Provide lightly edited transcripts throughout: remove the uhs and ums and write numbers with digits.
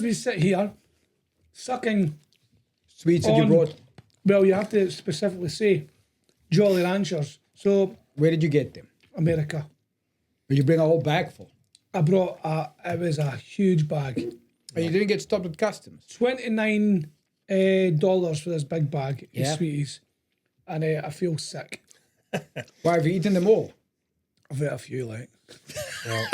as we sit here, sucking Sweets that you on, brought. well, you have to specifically say Jolly Ranchers. So, Where did you get them? America. Did you bring a whole bag full? I brought it was a huge bag. And you didn't get stopped at customs? $29 for this big bag of Yeah. sweeties. And I feel sick. Why, have you eaten them all? I've had a few, like. Well,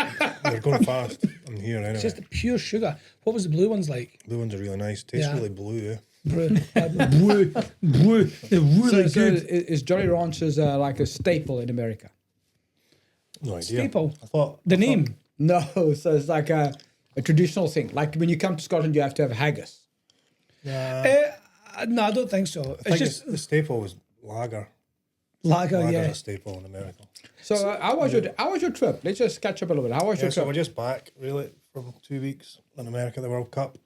they're going fast. I'm here anyway. It's just the pure sugar. What was the blue ones like? Blue ones are really nice. Tastes Yeah. really blue, eh? Blue. Blue. They're really So good. is Jolly Ranchers like a staple in America? No idea. Staple. I thought The name. No, so it's like a traditional thing. Like when you come to Scotland, you have to have haggis. No, I don't think so. I It's think just the staple was lager. lager, Lager's yeah. a staple in America. So how was your trip? Let's just catch up a little bit. How was Yeah, your so trip? we're just back really from 2 weeks in America, the World Cup.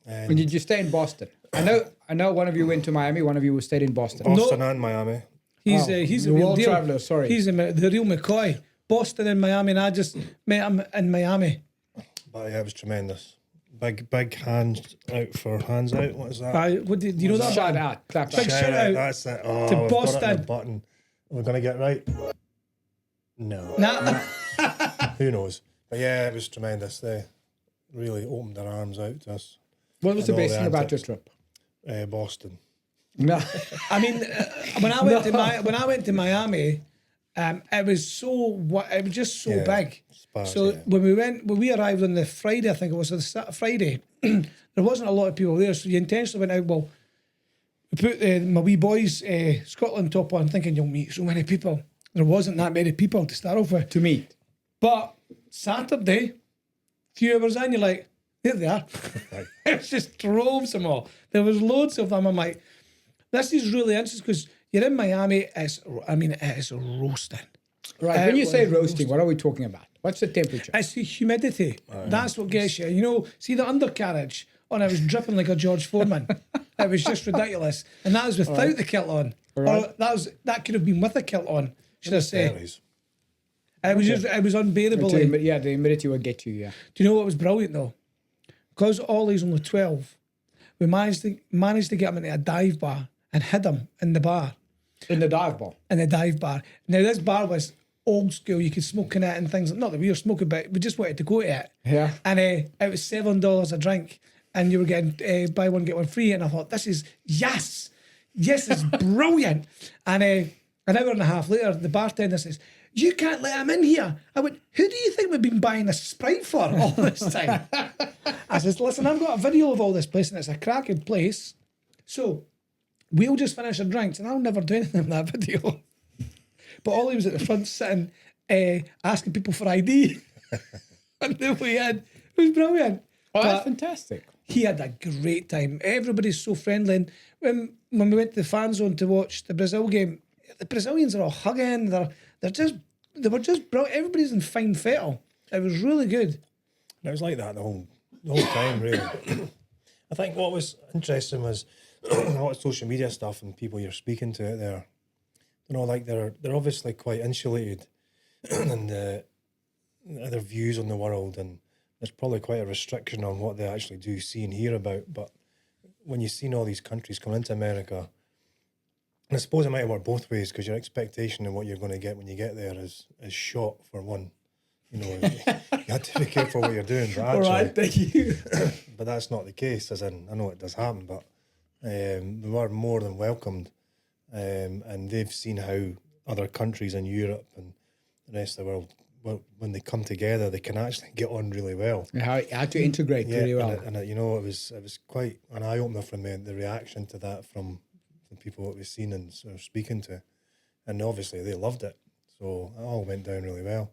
And did you stay in Boston? I know one of you went to Miami, one of you stayed in Boston. Boston and Miami. He's Oh, he's a the real world deal. traveller, sorry. He's the real McCoy. Boston and Miami, and I just met him in Miami. But yeah, it was tremendous. Big hands out for hands out. What is that? Do you know that? Shout band? out, clap Big out. shout out That's it. Oh, to we've got it in Boston. the button. We're gonna get right. No. Nah. Who knows? But yeah, it was tremendous. They really opened their arms out to us. What was the And all best the thing about your antics. trip? Boston. No. I mean, when I went to Miami, it was just so Yeah, big. sparse, So yeah. when we arrived on the Friday, I think it was the Friday, there wasn't a lot of people there. So you intentionally went out. Well, we put my wee boys Scotland top on, thinking you'll meet so many people. There wasn't that many people to start off with. To meet. But Saturday, few hours in, you're like, there they are. It's just droves them all. There was loads of them. I'm like, this is really interesting because you're in Miami. It is roasting. Right. When you It say was roasting, what are we talking about? What's the temperature? It's the humidity. That's what gets you. You know, see the undercarriage? Oh, and I was dripping like a George Foreman. It was just ridiculous. And that was without the kilt on. Right. Or that could have been with a kilt on, should I say. Berries. It was unbearable. The humidity will get you, yeah. Do you know what was brilliant though? Because Ollie's only 12, we managed to get him into a dive bar and hid him in the bar. In the dive bar. In the dive bar. Now this bar was old school. You could smoke in it and things. Not that we were smoking, but we just wanted to go to it. Yeah. And it was $7 a drink, and you were getting buy one get one free. And I thought, this is yes, it's brilliant. And an hour and a half later, the bartender says, "You can't let him in here." I went, "Who do you think we've been buying this Sprite for all this time?" I says, "Listen, I've got a video of all this place, and it's a cracking place. So we'll just finish our drinks, and I'll never do anything in that video." But Ollie was at the front sitting, asking people for ID. And then we had, it was brilliant. Oh, But that's fantastic. he had a great time. Everybody's so friendly. And when we went to the fan zone to watch the Brazil game, the Brazilians are all hugging. They were just brilliant. Everybody's in fine fettle. It was really good. And it was like that the whole time, really. I think what was interesting was a lot of social media stuff and people you're speaking to out there. You know, like they're obviously quite insulated in their views on the world, and there's probably quite a restriction on what they actually do see and hear about. But when you've seen all these countries come into America, and I suppose it might work both ways because your expectation of what you're going to get when you get there is shot for one. You know, you have to be careful what you're doing. But actually, All right, thank you. but that's not the case. As in, I know it does happen, but we were more than welcomed, and they've seen how other countries in Europe and the rest of the world, well, when they come together, they can actually get on really well. How to integrate really well. And it, you know, it was quite an eye opener for me, the reaction to that from people that we've seen and sort of speaking to, and obviously they loved it. So it all went down really well.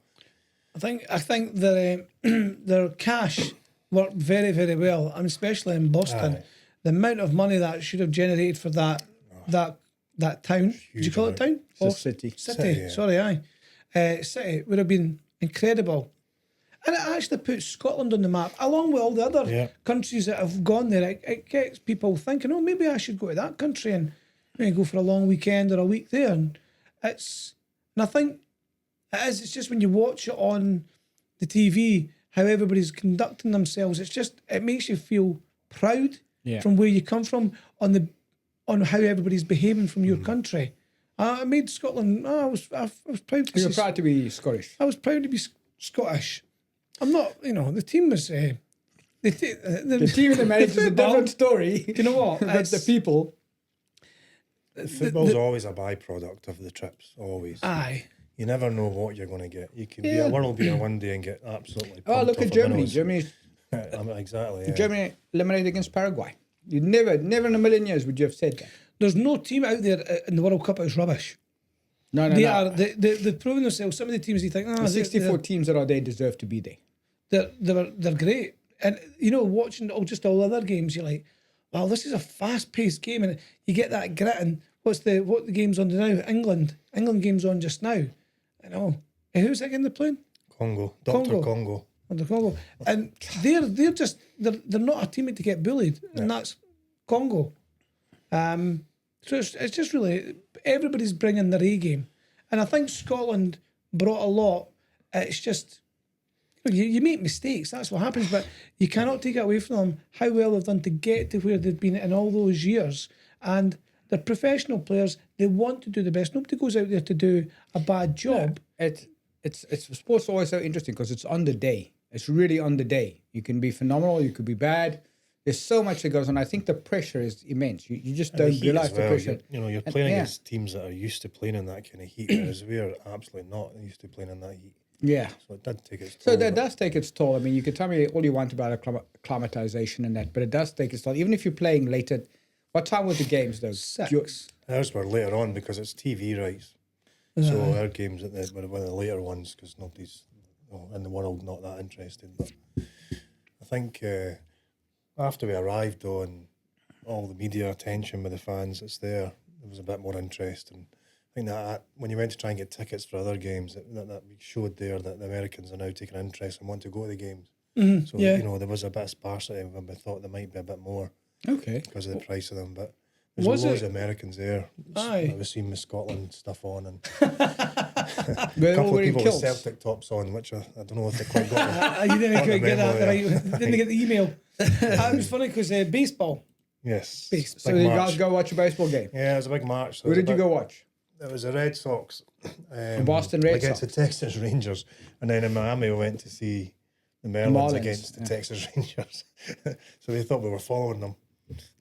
I think their cash worked very, very well. I mean, especially in Boston. Aye. The amount of money that should have generated for that town. Did you call it town? It's a city. City. Yeah. Sorry, aye. City would have been incredible. And it actually puts Scotland on the map, along with all the other countries that have gone there. It gets people thinking, oh, maybe I should go to that country and maybe go for a long weekend or a week there. And I think it's just when you watch it on the TV how everybody's conducting themselves. It makes you feel proud from where you come from on how everybody's behaving from your country. I made Scotland. I was proud to. You're proud to be Scottish. I was proud to be Scottish. I'm not. The team was. The team and the manager is a different story. Do you know what? But the people. Football's always a byproduct of the trips. Always. Aye. You never know what you're going to get. You can be a world beater one day and get absolutely. Oh, look at Germany. Germany. Exactly. Yeah. Germany eliminated against Paraguay. You never in a million years would you have said that. There's no team out there in the World Cup that is rubbish. No. They've proven themselves. Some of the teams you think, the 64 teams that are there deserve to be there. They're great. And, watching just all other games, you're like, wow, this is a fast-paced game. And you get that grit. And what the game's on now? England. England game's on just now. I know. And who's that again they're playing? Congo. Dr. Congo. Dr. Congo. And they're not a team to get bullied. And that's Congo. So it's just really, everybody's bringing their A game. And I think Scotland brought a lot. It's just, you make mistakes, that's what happens, but you cannot take it away from them how well they've done to get to where they've been in all those years. And they're professional players, they want to do the best. Nobody goes out there to do a bad job. It's sports always so interesting because it's on the day. It's really on the day. You can be phenomenal, you could be bad. There's so much that goes on. I think the pressure is immense. You just don't realise the pressure. You're playing against teams that are used to playing in that kind of heat, whereas we are absolutely not used to playing in that heat. Yeah. So it did take its toll. So that does take its toll. I mean, you can tell me all you want about acclimatization and that, but it does take its toll. Even if you're playing late at, what time were the games though? 6. Ours were later on because it's TV rights. So our games were one of the later ones because nobody's in the world not that interested. But I think after we arrived though and all the media attention with the fans that's there was a bit more interest. And I think that when you went to try and get tickets for other games, that showed there that the Americans are now taking interest and want to go to the games. Mm-hmm. So, there was a bit of sparsity of them. I thought there might be a bit more. Okay. Because of the price of them. But there's loads of Americans there. Aye. I was seeing my Scotland stuff on and a couple of people with Celtic tops on, which I don't know if they quite got. You didn't quite get that right. Didn't get the email. It was funny because baseball. Yes. Baseball. So you guys go watch a baseball game? Yeah, it was a big march. So Who did you go watch? It was the Red Sox. The Boston Red against Sox. the Texas Rangers. And then in Miami we went to see the Marlins against the Texas Rangers. So they thought we were following them.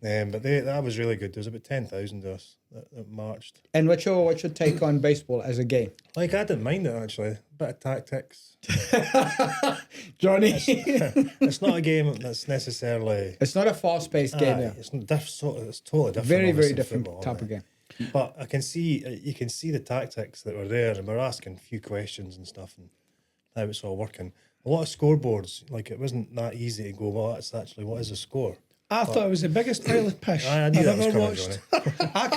But that was really good. There was about 10,000 of us that marched. And what's your take on baseball as a game? I didn't mind it actually. A bit of tactics. Johnny. It's not a game that's necessarily. It's not a fast-paced game. Yeah. It's totally different. Very, very than different football, type of game. But you can see the tactics that were there, and we're asking a few questions and stuff, and how it's all working. A lot of scoreboards, it wasn't that easy to go, well, that's actually what is a score. I thought it was the biggest pile of pish I knew I've that was ever coming, watched. Johnny. I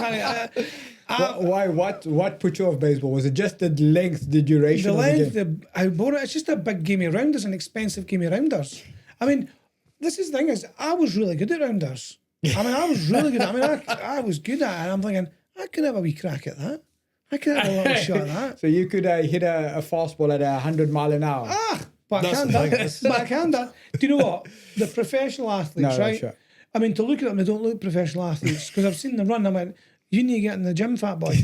can't. Why? What put you off baseball? Was it just the length, the duration The of the length, game? how boring. It's just a big game of rounders, an expensive game of rounders. I mean, this is the thing is, I was really good at rounders. I mean, I was really good. I was good at it. And I'm thinking, I could have a wee crack at that. I could have a little shot at that. So you could hit a fastball at 100 mile an hour. Backhand. Do you know what? The professional athletes, right? Sure. I mean, to look at them, they don't look professional athletes because I've seen them run. I went, you need to get in the gym, fat boy.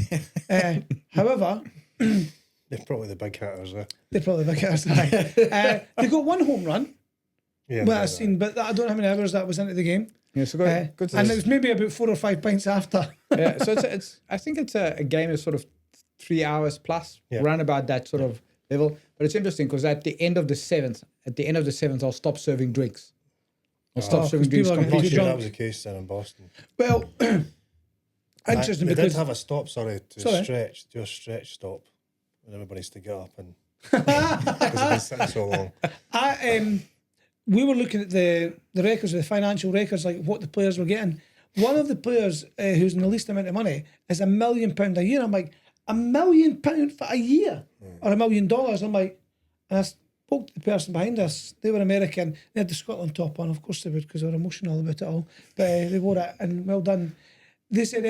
However, They're probably the big hitters. they're probably big hitters. They got one home run. Yeah, Well, I've seen, but I don't know how many hours that was into the game. Yeah, so good And it was maybe about 4 or 5 pints after. yeah, so it's I think it's a game of sort of 3 hours plus, around about that sort of level. But it's interesting because at the end of the seventh, I'll stop serving drinks. I'll stop serving drinks people are gonna I'm get not completely. sure drunk. that was the case then in Boston. Well, interesting They because did have a stop, to do a stretch stop, and everybody's to get up and because they've been sitting so long. we were looking at the records, the financial records, like what the players were getting. One of the players who's in the least amount of money is £1 million a year. I'm like, £1 million for a year or $1 million. I'm like, and I spoke to the person behind us. They were American. They had the Scotland top on. Of course they would because they were emotional about it all. But they wore it and well done. They said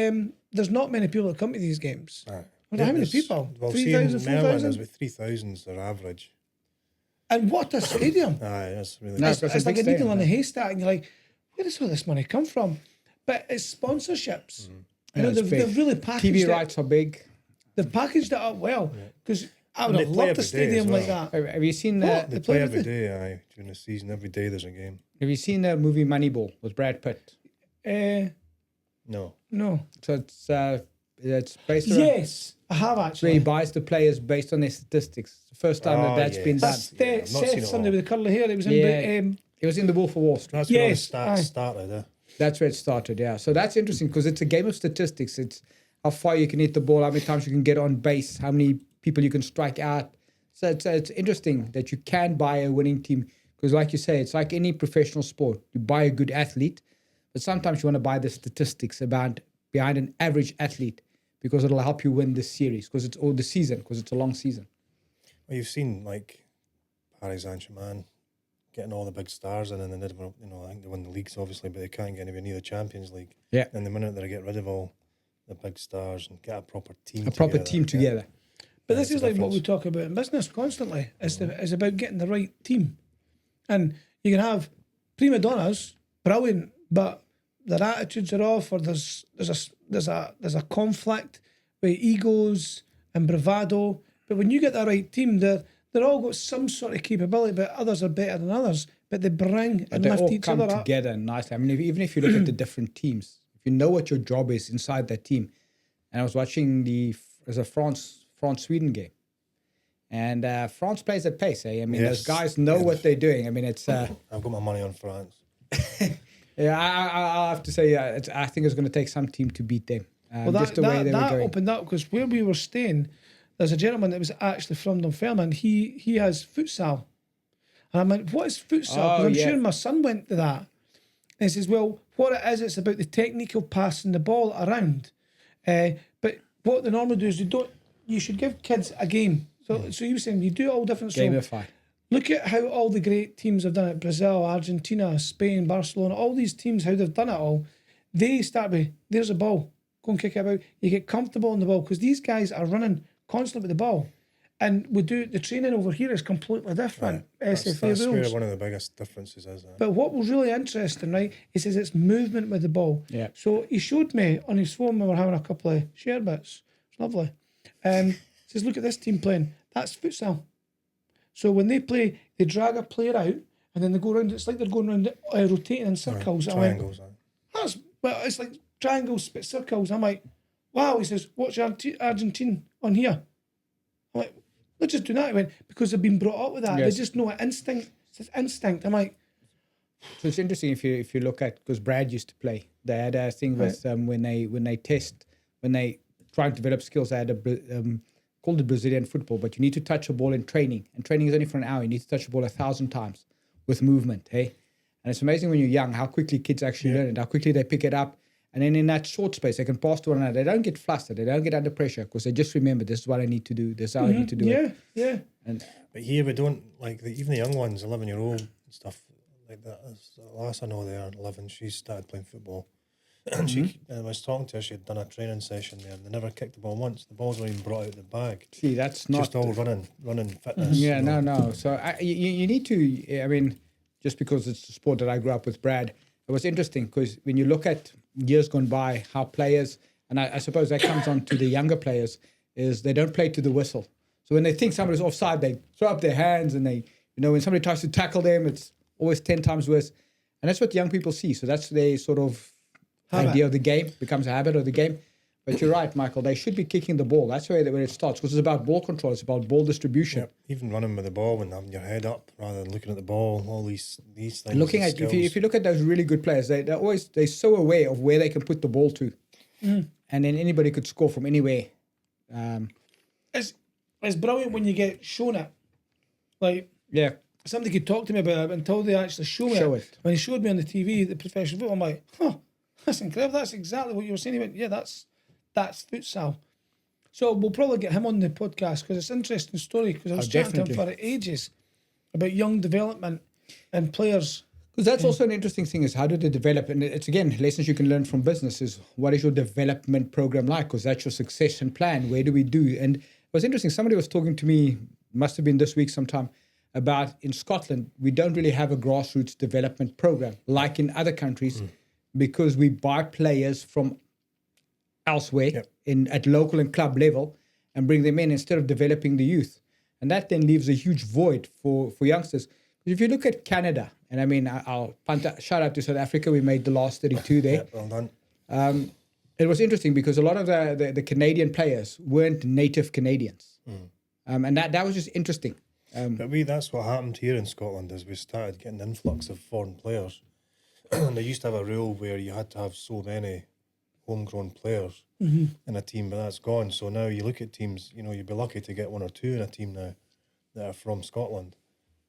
there's not many people that come to these games. Right. How many people? Well, 3,000, see, in Maryland, 4,000? there's about 3,000 is their average. And what a stadium. Aye, that's really No, nice. it's It's a like big a needle stadium, in a yeah. haystack, and you're like, where does all this money come from? But it's sponsorships. You know, it's they've, big. they've really packaged TV it. rights are big. They've packaged it up well. Because I would And they have play loved a every day as stadium like well. that. Have you seen What? They play every day, aye, during the season. Every day there's a game. Have you seen the movie Moneyball with Brad Pitt? No. No. So it's based around Yes, I have where he actually. buys the players based on their statistics. It's the first time Oh, that's been done. That's Yeah, I've not Seth, seen it somebody all. with the curly hair. It was Yeah. in. It was in the Wolf of Wall Street. That's where all the Yes, stats aye. started, eh? That's where it started, yeah. So that's interesting because it's a game of statistics. It's how far you can hit the ball, how many times you can get on base, how many people you can strike out. So it's interesting that you can buy a winning team because, like you say, it's like any professional sport. You buy a good athlete, but sometimes you want to buy the statistics behind an average athlete because it'll help you win the series or the season because it's a long season. Well, you've seen like Paris Saint-Germain getting all the big stars in, and then I think they win the leagues obviously, but they can't get anywhere near the Champions League. Yeah. And the minute they get rid of all the big stars and get a proper team, Team together. But Yeah, this it's is a like what difference. we talk about in business constantly. It's about getting the right team, and you can have prima donnas, brilliant, but their attitudes are off, or there's a conflict with egos and bravado. But when you get the right team, they're all got some sort of capability, but others are better than others. But they bring and They lift all each come other up. together nicely. I mean, even if you look at the different teams, if you know what your job is inside that team, and I was watching there's a France-Sweden game, and France plays at pace. I mean, those Yes. guys know what they're doing. I mean, it's I've got my money on France. yeah. I have to say, I think it's going to take some team to beat them. Well, just the way they were that going. opened up because where we were staying, there's a gentleman that was actually from Dunfermline. He has futsal. And I went, what is futsal? Because Oh, I'm yeah. sure my son went to that. And he says, well, what it is, it's about the technique of passing the ball around. But what they normally do is you should give kids a game. So you were saying you do it all different. So Gamify. look at how all the great teams have done it. Brazil, Argentina, Spain, Barcelona, all these teams, how they've done it all. They start with, there's a ball. Go and kick it about. You get comfortable on the ball because these guys are running constantly with the ball. And the training over here is completely different. SFA That's where rules. one of the biggest differences is. But what was really interesting, right, he says it's movement with the ball. Yeah. So he showed me on his phone when we were having a couple of share bits. It's lovely. He says, look at this team playing. That's futsal. So when they play, they drag a player out and then they go around. It's like they're going around, rotating in circles. I went, Triangles. it's like triangles, but circles. I'm like, wow. He says, watch Argentina on here. I'm like, let's just do that. He went, because they've been brought up with that. Yes. They just know it. Instinct. It's instinct. I'm like, So it's interesting if you look at because Brad used to play. They had a thing with when they try to develop skills. They had called it Brazilian football, but you need to touch a ball in training, and training is only for an hour. You need to touch the ball 1,000 times with movement. Hey, and it's amazing when you're young how quickly kids actually learn it, how quickly they pick it up, and then in that short space they can pass to one another. They don't get flustered. They don't get under pressure because they just remember this is what I need to do. This is how I need to do it. yeah. But here we don't like even the young ones, 11-year-old and stuff like that. The last I know, they are 11. She started playing football, and I was talking to her. She had done a training session there, and they never kicked the ball once. The balls weren't even brought out of the bag. See, that's not Just all running fitness. Yeah, you know. no. So you need to. I mean, just because it's the sport that I grew up with, Brad, it was interesting because when you look at years gone by, how players, and I suppose that comes on to the younger players, is they don't play to the whistle. So when they think somebody's offside, they throw up their hands, and they, when somebody tries to tackle them, it's always 10 times worse. And that's what young people see. So that's their sort of idea of the game, becomes a habit of the game. But you're right, Michael. They should be kicking the ball. That's where it starts because it's about ball control. It's about ball distribution. Yep. Even running with the ball and having your head up rather than looking at the ball. All these things. Looking at if you look at those really good players, they're so aware of where they can put the ball to, and then anybody could score from anywhere. It's brilliant when you get shown it. Like, Yeah, somebody could talk to me about it until they actually show it. When he showed me on the TV, the professional football, I'm like, that's incredible. That's exactly what you were saying. He went, yeah, that's futsal. So we'll probably get him on the podcast because it's an interesting story because I was chatting to him for ages about young development and players. because that's also an interesting thing is how do they develop, and it's again lessons you can learn from business is what is your development program like? Because that's your succession plan. Where do we do? And it was interesting. Somebody was talking to me, must have been this week sometime, about in Scotland, we don't really have a grassroots development program like in other countries because we buy players from elsewhere at local and club level and bring them in instead of developing the youth. And that then leaves a huge void for youngsters. If you look at Canada, and I mean, I'll shout out to South Africa, we made the last 32 there. Well done. It was interesting because a lot of the Canadian players weren't native Canadians. And that was just interesting. But that's what happened here in Scotland is we started getting an influx of foreign players. And they used to have a rule where you had to have so many homegrown players in a team, but that's gone. So now you look at teams, you'd be lucky to get one or two in a team now that are from Scotland.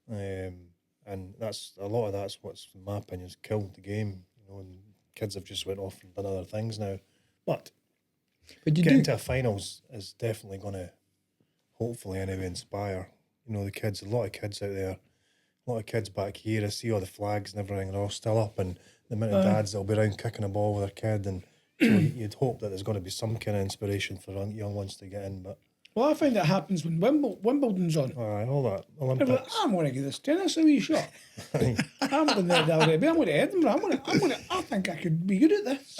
And that's a lot of that's what's, in my opinion, has killed the game. And kids have just went off and done other things now. But getting to a finals is definitely going to, hopefully anyway, inspire, the kids. A lot of kids out there, a lot of kids back here. I see all the flags and everything, they're all still up, and the amount of dads that'll be around kicking a ball with their kid, and so you'd hope that there's going to be some kind of inspiration for young ones to get in. But well, I find that happens when Wimbledon's on. All that Olympics. I'm going to give this tennis a wee shot. I'm going there the other day. I'm going to Edinburgh. I think I could be good at this.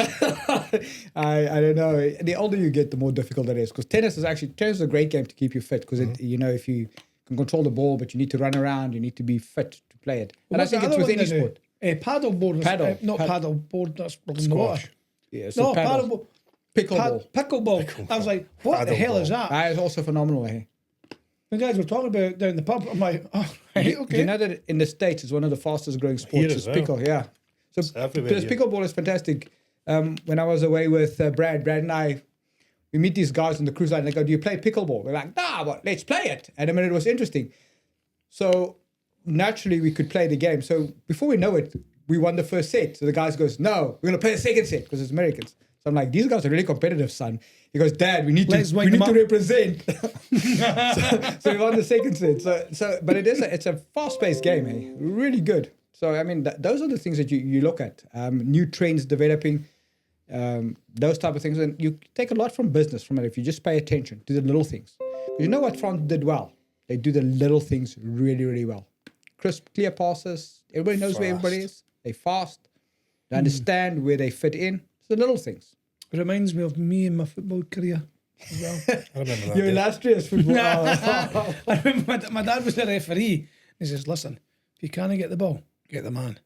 I don't know. The older you get, the more difficult it is. Because tennis is a great game to keep you fit. Because if you can control the ball, but you need to run around, you need to be fit to play it. And I think it's with any sport. Paddle board. Not paddle board. That's in the water. Yeah, so paddle board. Pickleball. I was like, what the hell is that? That is also phenomenal. Eh? The guys were talking about it down the pub. I'm like, oh, right, okay. Do you know that in the States it's one of the fastest growing sports is pickle? Yeah. So pickleball is fantastic. When I was away with Brad and I, we meet these guys on the cruise line and they go, do you play pickleball? We're like, nah, but let's play it. And I mean, it was interesting. So naturally we could play the game. So before we know it, we won the first set. So the guys goes, no, we're going to play the second set because it's Americans. So I'm like, these guys are really competitive, son. He goes, Dad, we need to represent. so we won the second set. But it's a fast-paced game, eh? Really good. So I mean, those are the things that you look at. New trends developing, those type of things, and you take a lot from business from it if you just pay attention to the little things. You know what France did well? They do the little things really, really well. Crisp, clear passes. Everybody knows where everybody is. They fast. They understand where they fit in. The little things. It reminds me of me and my football career as well. I remember that. Your illustrious football. I remember my dad was the referee. He says, listen, if you can't get the ball, get the man.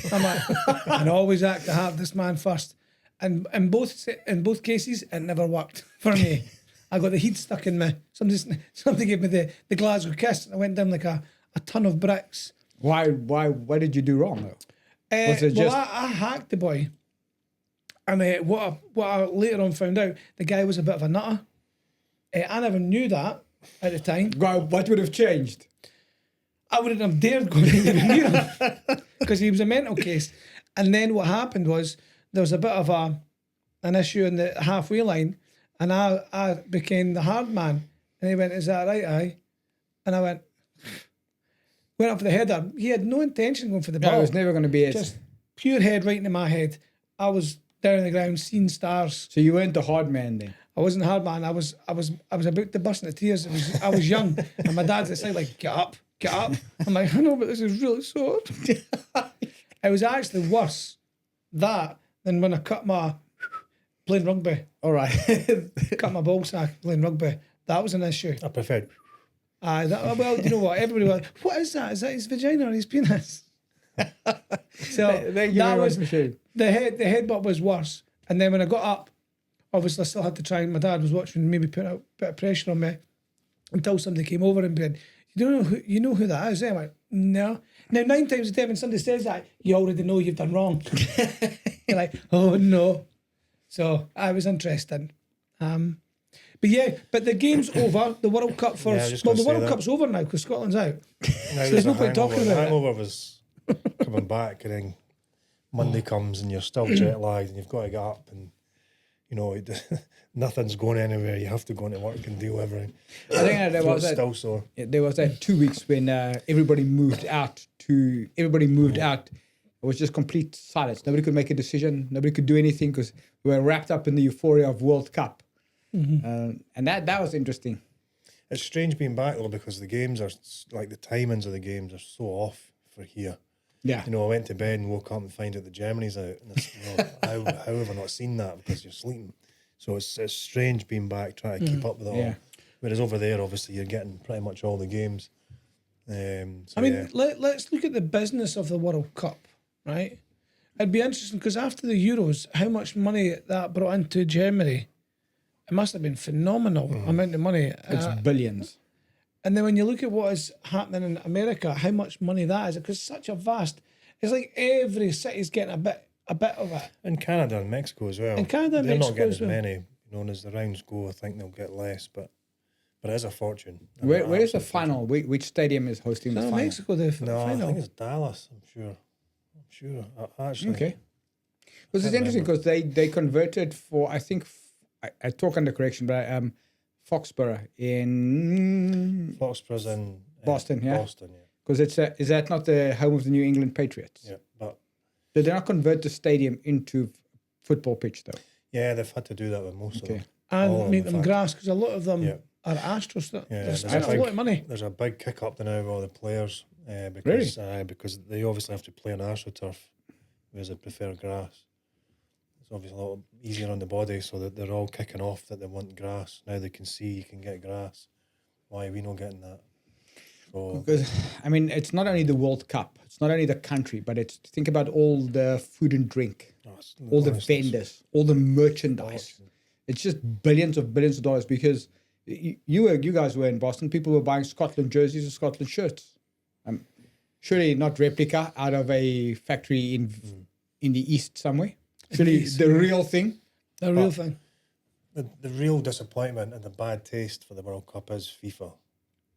I'm like, and always act to have this man first. And in both cases, it never worked for me. I got the heat stuck in me. Somebody gave me the Glasgow kiss, and I went down like a ton of bricks. Why did you do wrong though? Was it just... I hacked the boy. And what I later on found out, the guy was a bit of a nutter. I never knew that at the time. Well, what would have changed? I wouldn't have dared go near him because he was a mental case. And then what happened was there was a bit of an issue in the halfway line, and I became the hard man. And he went, "Is that right, aye?" And I went up for the header. He had no intention of going for the ball. No, it was never going to be it. Just pure head right into my head. I was down on the ground, seeing stars. So you weren't the hard man then? I wasn't a hard man. I was about to burst into tears. I was young, and my dad's at the side like, get up. I'm like, I know, but this is really sore. It was actually worse that than when I cut my playing rugby. All right, cut my ball sack playing rugby. That was an issue. I preferred. Well, you know what? Everybody went, what is that? Is that his vagina or his penis? So thank you very much, Michelle. The headbutt was worse. And then when I got up, obviously I still had to try, and my dad was watching, maybe put a bit of pressure on me until somebody came over and said, you know who that is? I'm like, no. Now 9 times out of 10 when somebody says that, you already know you've done wrong. You're like, oh no. So I was interested. But the game's over. The World Cup the World Cup's over now because Scotland's out. So there's no point talking about it. The hangover was coming back, and then Monday comes and you're still jet lagged and you've got to get up, and nothing's going anywhere. You have to go into work and deal everything. I think there was that 2 weeks when everybody moved out. It was just complete silence. Nobody could make a decision. Nobody could do anything because we were wrapped up in the euphoria of World Cup. Mm-hmm. And that was interesting. It's strange being back though because the games are like the timings of the games are so off for here. Yeah. You know, I went to bed and woke up and find out the Germany's out, and it's, how have I not seen that because you're sleeping? So it's strange being back trying to keep up with it all. Whereas over there, obviously, you're getting pretty much all the games. I mean, let's look at the business of the World Cup, right? It'd be interesting because after the Euros, how much money that brought into Germany, it must have been phenomenal amount of money. It's billions. And then when you look at what is happening in America, how much money that is, because it's such a vast, it's like every city's getting a bit of it. In Canada and Mexico as well. In Canada and they're Mexico not getting as as well. many. You know, as the rounds go, I think they'll get less, but it is a fortune. Where is the final? Which stadium is hosting the final? Mexico, the No, I final. think it's Dallas. I'm sure. Actually, Okay. Because it's interesting because they converted for, I think, I talk under correction, but Foxborough in Foxborough's in Boston, yeah? Boston, yeah. Because is that not the home of the New England Patriots? Yeah, but Did they not convert the stadium into football pitch though? yeah, they've had to do that with most of them. And All of make in them fact. grass, because a lot of them Yeah. are Astros. Yeah, There's there's a lot of money. There's a big kick up now with all the players because they obviously have to play on AstroTurf, whereas they prefer grass. It's obviously a lot easier on the body, so that they're all kicking off that they want grass. Now they can see you can get grass. Why are we not getting that? So, Because, I mean, it's not only the World Cup, it's not only the country, but it's think about all the food and drink, all the vendors, all the merchandise. It's just billions of dollars because you guys were in Boston. People were buying Scotland jerseys and Scotland shirts. Surely not replica out of a factory in the East somewhere. Surely the real thing. The real thing. The real disappointment and the bad taste for the World Cup is FIFA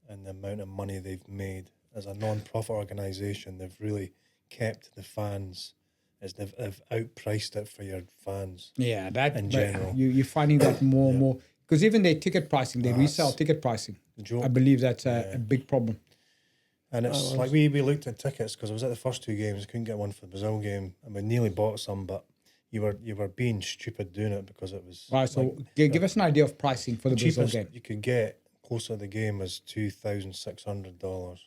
and the amount of money they've made. As a non-profit organisation, they've really kept the fans, as they've outpriced it for your fans. Yeah, that in general. You're finding that more and more. Because even their ticket pricing, they resell ticket pricing. I believe that's a big problem. And it's like we looked at tickets because I was at the first two games, couldn't get one for the Brazil game, and we nearly bought some, but you were being stupid doing it because it was. Right, so give us an idea of pricing for the Brazil game. You could get closer to the game was $2,600.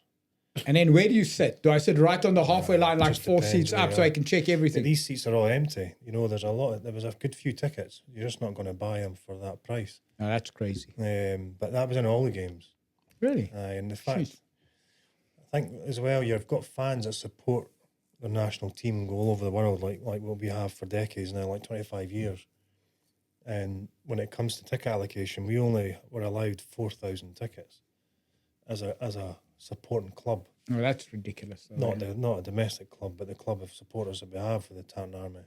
And then where do you sit? Do I sit right on the halfway line, like just 4 depends seats where up, you so are. I can check everything? These seats are all empty. You know, there was a good few tickets. You're just not going to buy them for that price. No, that's crazy. But that was in all the games. Really? And the fact, Jeez. I think as well, you've got fans that support their national team and go all over the world, like what we have for decades now, like 25 years. And when it comes to ticket allocation, we only were allowed 4,000 tickets as a supporting club. No, that's ridiculous. Though, Not a domestic club, but the club of supporters that we have for the Tartan Army.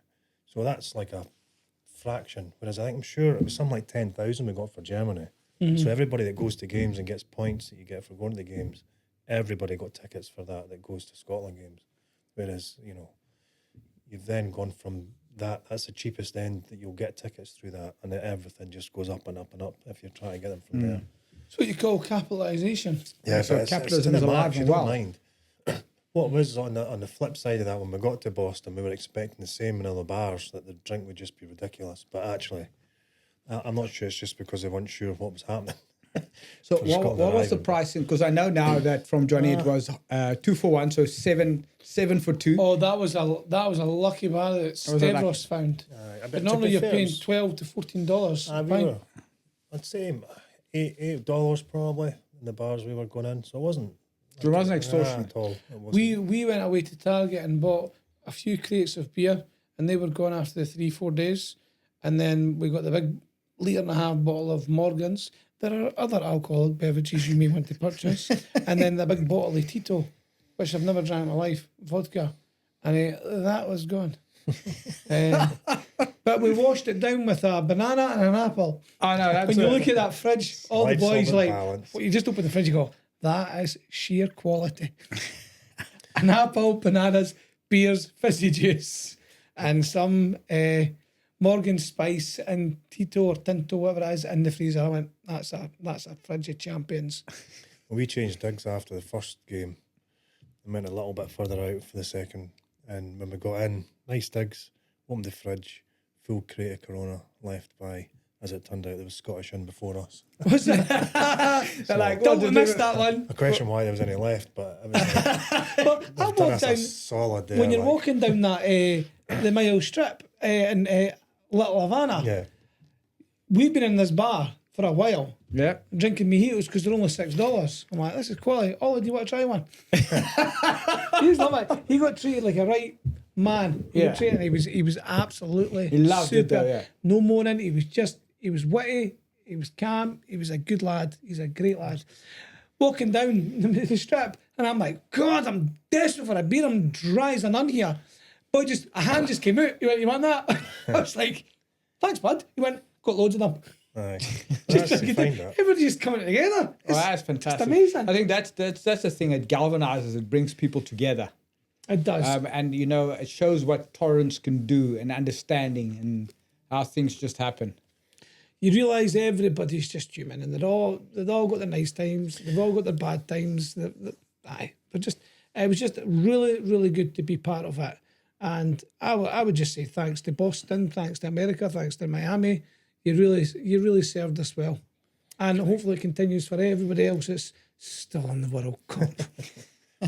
So that's like a fraction. Whereas I'm sure it was something like 10,000 we got for Germany. Mm-hmm. So everybody that goes to games and gets points that you get for going to the games, everybody got tickets for that goes to Scotland games. Whereas, you know, you've then gone from that's the cheapest end that you'll get tickets through that, and then everything just goes up and up and up if you're trying to get them from there. It's what you call capitalisation. Yeah, so but capitalism it's is in the alive match, and you well. don't mind. What was on the flip side of that, when we got to Boston, we were expecting the same in other bars, that the drink would just be ridiculous. But actually, I'm not sure it's just because they weren't sure of what was happening. So what was the pricing? Because I know now that from Johnny it was 2 for 1, so seven for 2. Oh, that was a lucky bar that Stavros found. But normally you're paying $12 to $14. I'd say $8 probably in the bars we were going in. So it wasn't. So it wasn't extortion at all. It wasn't. We went away to Target and bought a few crates of beer, and they were gone after the 3-4 days. And then we got the big 1.5 litre bottle of Morgan's. There are other alcoholic beverages you may want to purchase. And then the big bottle of Tito, which I've never drank in my life, vodka. And that was gone. But we washed it down with a banana and an apple. Oh, no, that's when you look at that fridge, all the boys like, balance. you just open the fridge, you go, that is sheer quality. An apple, bananas, beers, fizzy juice, and some Morgan Spice and Tito or Tinto, whatever it is, in the freezer. I went, that's a fridge of champions. We changed digs after the first game and went a little bit further out for the second. And when we got in, nice digs, opened the fridge, full crate of Corona left by as it turned out, there was Scottish in before us. Was it? They're like, Don't what miss that one. I question why there was any left, but it was like, But I they've done walked us a down solid there. when you're like, walking down that the mile strip in Little Havana. yeah, We've been in this bar for a while. Yeah. Drinking mojitos because they're only $6. I'm like, this is quality. Oh, do you want to try one? He's lovely. He got treated like a right man. He got treated. He was absolutely. He loved super. it though, yeah. No moaning. He was witty. He was calm. He was a good lad. He's a great lad. Walking down the strip, and I'm like, God, I'm desperate for a beer. I'm dry as a nun here. But a hand just came out. He went, you want that? I was like, thanks, bud. He went, got loads of them. aye. Just Actually find that. everybody's just coming together. Oh, that's fantastic. It's amazing. I think that's the thing that galvanizes. It brings people together, It does. and it shows what tolerance can do and understanding and how things just happen. You realise everybody's just human, and they've all got their nice times. They've all got their bad times. It was just really, really good to be part of it. And I would just say thanks to Boston, thanks to America, thanks to Miami. You really served us well, and hopefully it continues for everybody else that's still in the World Cup.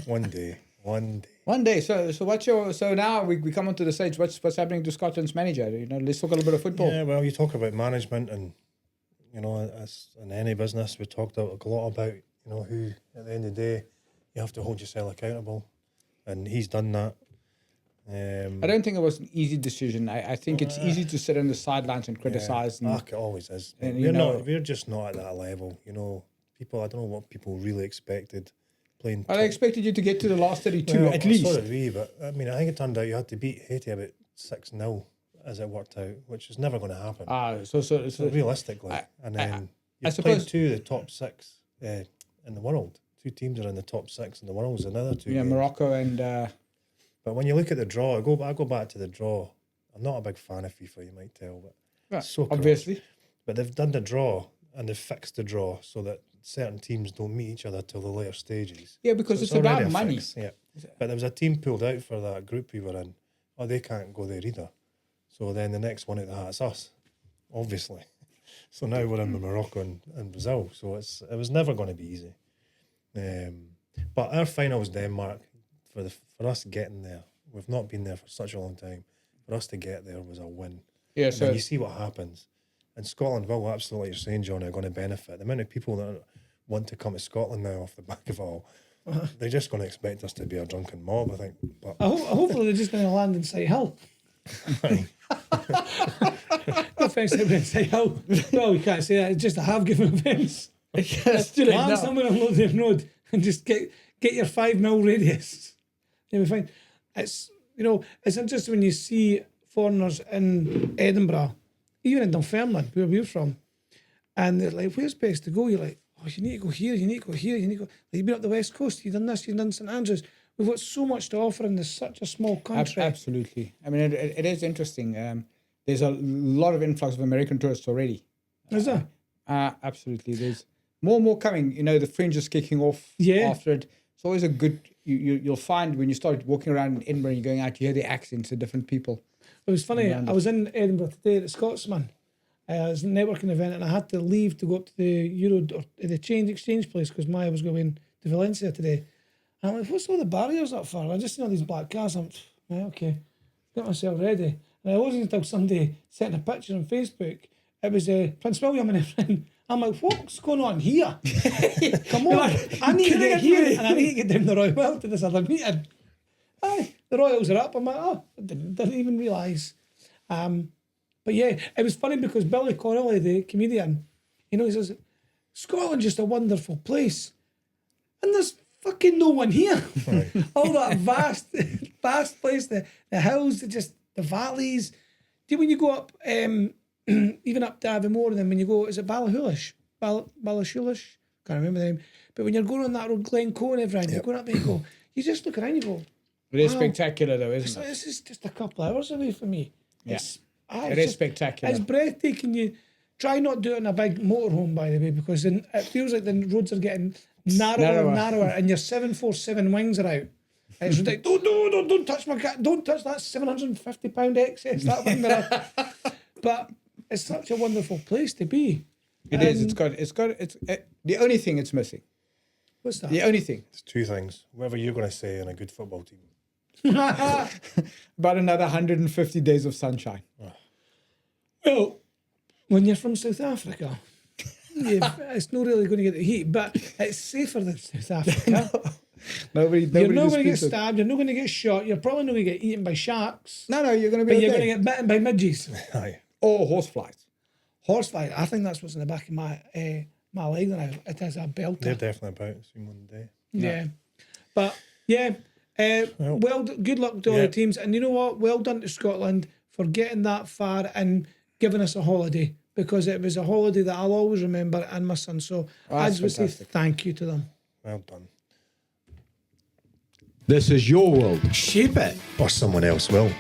One day. One day. So now we come onto the stage. What's happening to Scotland's manager? Let's talk a little bit of football. Yeah, well, you talk about management, and as in any business, we talked a lot about who at the end of the day you have to hold yourself accountable, and he's done that. I don't think it was an easy decision. I think it's easy to sit on the sidelines and criticise. Yeah, it always is. And, we're just not at that level. People. I don't know what people really expected playing. I expected you to get to the last 32 at least. So did we, but I mean, I think it turned out you had to beat Haiti about 6-0 as it worked out, which is never going to happen. So realistically, and then you played two of the top 6 in the world. 2 teams are in the top 6 in the world. Another 2. Yeah, games. Morocco and. But when you look at the draw, I go back to the draw. I'm not a big fan of FIFA, you might tell, but it's so corrupt. Obviously. But they've done the draw and they've fixed the draw so that certain teams don't meet each other till the later stages. Yeah, because it's already about a money. fix, yeah. But there was a team pulled out for that group we were in. Oh, they can't go there either. So then the next one out the hat's us, obviously. So now we're in with Morocco and Brazil. So it was never going to be easy. But our final was Denmark. For us getting there, we've not been there for such a long time. For us to get there was a win. Yeah, so you see what happens. And Scotland will absolutely, you're saying, John, are going to benefit. The amount of people that want to come to Scotland now off the back of it all, they're just going to expect us to be a drunken mob, I think. But Hopefully they're just going to land in Sight Hill. No offence to everyone in Sight Hill. Well, you can't say that. It's just a half-given offence. Land somewhere on Lothian Road and just get your 5 mile radius. You'll be fine. It's interesting when you see foreigners in Edinburgh, even in Dunfermline, where we're from, and they're like, where's best to go? You're like, oh, you need to go here, you need to go here, you need to go. Like, you've been up the West Coast, you've done this, you've done St Andrews. We've got so much to offer in this such a small country. Absolutely. I mean, it is interesting. There's a lot of influx of American tourists already. Is there? Absolutely. There's more coming. The fringe is kicking off after it. It's always a good... You'll find when you start walking around in Edinburgh and you're going out, you hear the accents of different people. It was funny. I was in Edinburgh today at the Scotsman. It was a networking event, and I had to leave to go up to the the exchange place because Maya was going to Valencia today. And I'm like, what's all the barriers up for? I just seen all these black cars. I'm right, okay, got myself ready. And it wasn't until somebody sent a picture on Facebook. It was Prince William and everything. I'm like, what's going on here? Come on, I need to get here and I need to get down the Royal Well to this other meeting. Aye, the Royals are up. I'm like, oh, I didn't even realise. But yeah, it was funny because Billy Connolly, the comedian, he says, Scotland's just a wonderful place. And there's fucking no one here. Right. All that vast place, the hills, the valleys. When you go up, even up to Aviemore, and then when you go, is it Ballachulish? Ballachulish? Can't remember the name. But when you're going on that road, Glencoe and everything, you're going up there, you just look around, you go, it is spectacular though, isn't it? This is just a couple of hours away from me. Yeah. It is spectacular. It's breathtaking. You try not to do it in a big motorhome, by the way, because then it feels like the roads are getting narrower and narrower, and your 747 wings are out. And it's like, don't touch my cat, don't touch that £750 excess, that wing there. But it's such a wonderful place to be. It is. It's the only thing it's missing. What's that? The only thing. It's two things. Whatever you're going to say in a good football team. About another 150 days of sunshine. Well, when you're from South Africa, it's not really going to get the heat, but it's safer than South Africa. Nobody You're not going to get disputes it. stabbed. You're not going to get shot. You're probably not going to get eaten by sharks. No, you're going to be But you're okay. going to get bitten by midges. Aye. Or horseflies. Horsefly. I think that's what's in the back of my leg now. It has a belt. They're definitely about. I've seen one day. Yeah. But yeah, good luck to all the teams. And you know what? Well done to Scotland for getting that far and giving us a holiday, because it was a holiday that I'll always remember, and my son. So I just would say thank you to them. Well done. This is your world. Shape it. Or someone else will.